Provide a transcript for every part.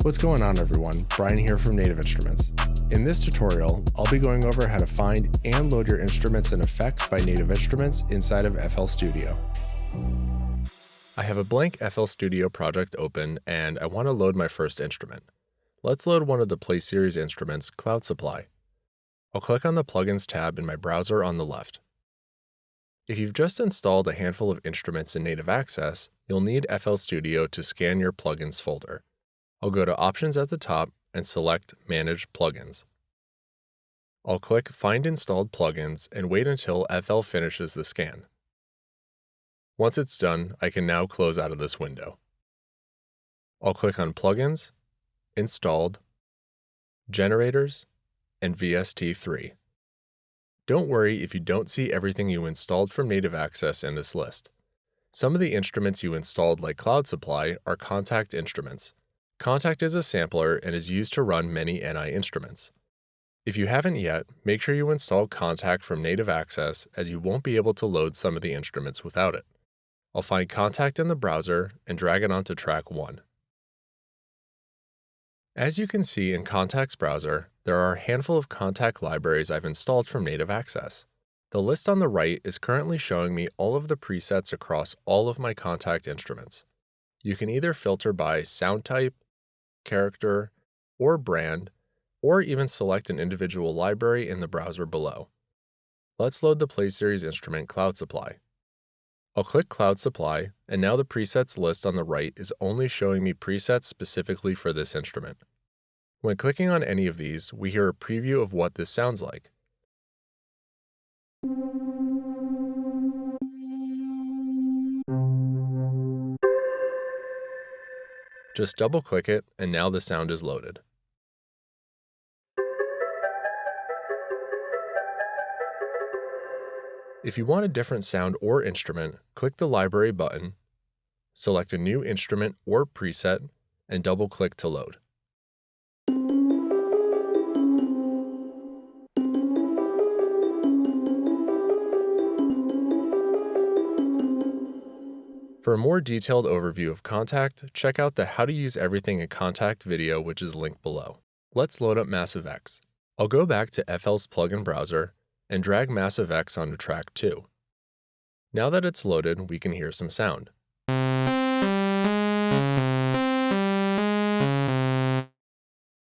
What's going on, everyone? Brian here from Native Instruments. In this tutorial, I'll be going over how to find and load your instruments and effects by Native Instruments inside of FL Studio. I have a blank FL Studio project open and I want to load my first instrument. Let's load one of the Play Series instruments, Cloud Supply. I'll click on the Plugins tab in my browser on the left. If you've just installed a handful of instruments in Native Access, you'll need FL Studio to scan your plugins folder. I'll go to Options at the top and select Manage Plugins. I'll click Find Installed Plugins and wait until FL finishes the scan. Once it's done, I can now close out of this window. I'll click on Plugins, Installed, Generators, and VST3. Don't worry if you don't see everything you installed from Native Access in this list. Some of the instruments you installed, like Cloud Supply, are Kontakt instruments. Kontakt is a sampler and is used to run many NI instruments. If you haven't yet, make sure you install Kontakt from Native Access, as you won't be able to load some of the instruments without it. I'll find Kontakt in the browser and drag it onto track 1. As you can see in Kontakt's browser, there are a handful of Kontakt libraries I've installed from Native Access. The list on the right is currently showing me all of the presets across all of my Kontakt instruments. You can either filter by sound type, character, or brand, or even select an individual library in the browser below. Let's load the Play Series instrument Cloud Supply. I'll click Cloud Supply, and now the presets list on the right is only showing me presets specifically for this instrument. When clicking on any of these, we hear a preview of what this sounds like. Just double-click it, and now the sound is loaded. If you want a different sound or instrument, click the Library button, select a new instrument or preset, and double-click to load. For a more detailed overview of Kontakt, check out the How to Use Everything in Kontakt video, which is linked below. Let's load up Massive X. I'll go back to FL's plugin browser and drag Massive X onto track 2. Now that it's loaded, we can hear some sound.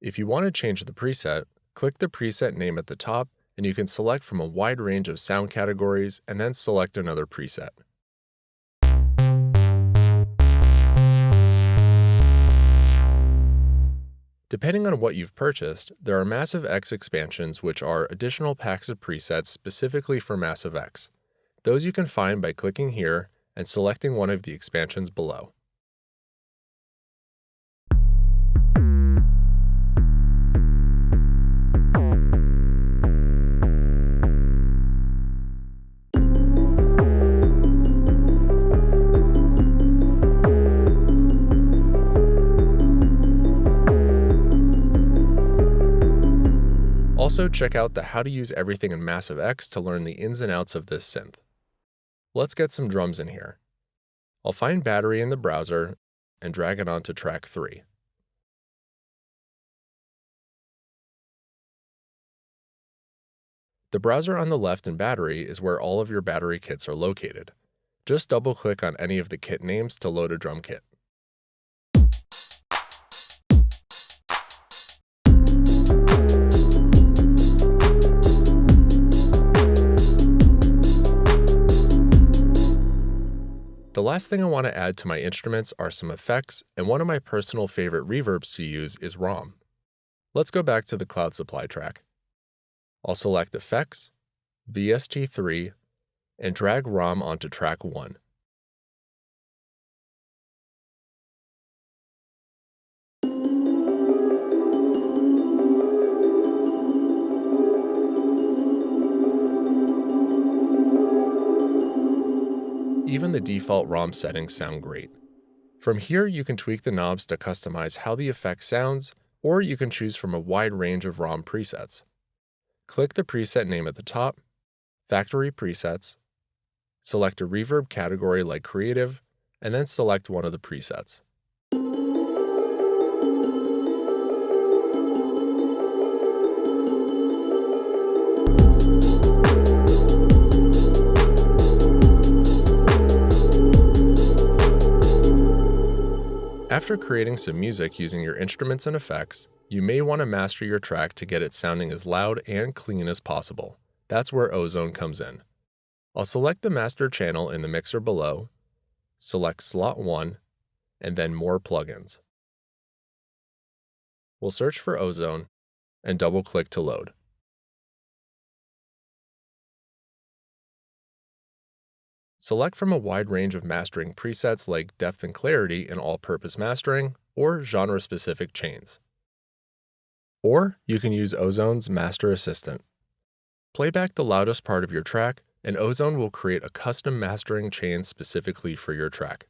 If you want to change the preset, click the preset name at the top, and you can select from a wide range of sound categories and then select another preset. Depending on what you've purchased, there are Massive X expansions, which are additional packs of presets specifically for Massive X. Those you can find by clicking here and selecting one of the expansions below. Also, check out the How to Use Everything in Massive X to learn the ins and outs of this synth. Let's get some drums in here. I'll find Battery in the browser and drag it onto track 3. The browser on the left in Battery is where all of your battery kits are located. Just double-click on any of the kit names to load a drum kit. The last thing I want to add to my instruments are some effects, and one of my personal favorite reverbs to use is RAUM. Let's go back to the Cloud Supply track. I'll select Effects, VST3, and drag RAUM onto track 1. Even the default RAUM settings sound great. From here, you can tweak the knobs to customize how the effect sounds, or you can choose from a wide range of RAUM presets. Click the preset name at the top, Factory Presets, select a reverb category like Creative, and then select one of the presets. After creating some music using your instruments and effects, you may want to master your track to get it sounding as loud and clean as possible. That's where Ozone comes in. I'll select the master channel in the mixer below, select slot 1, and then more plugins. We'll search for Ozone and double-click to load. Select from a wide range of mastering presets like depth and clarity in all-purpose mastering or genre-specific chains. Or you can use Ozone's Master Assistant. Play back the loudest part of your track, and Ozone will create a custom mastering chain specifically for your track.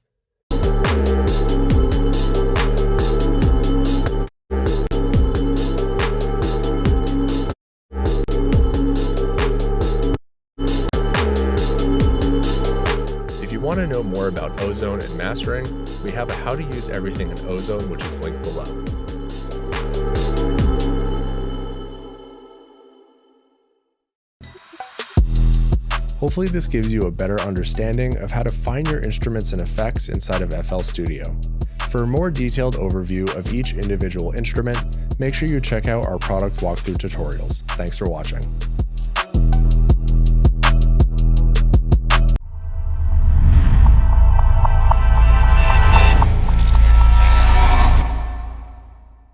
If you want to know more about Ozone and mastering, we have a How to Use Everything in Ozone, which is linked below. Hopefully this gives you a better understanding of how to find your instruments and effects inside of FL Studio. For a more detailed overview of each individual instrument, make sure you check out our product walkthrough tutorials. Thanks for watching.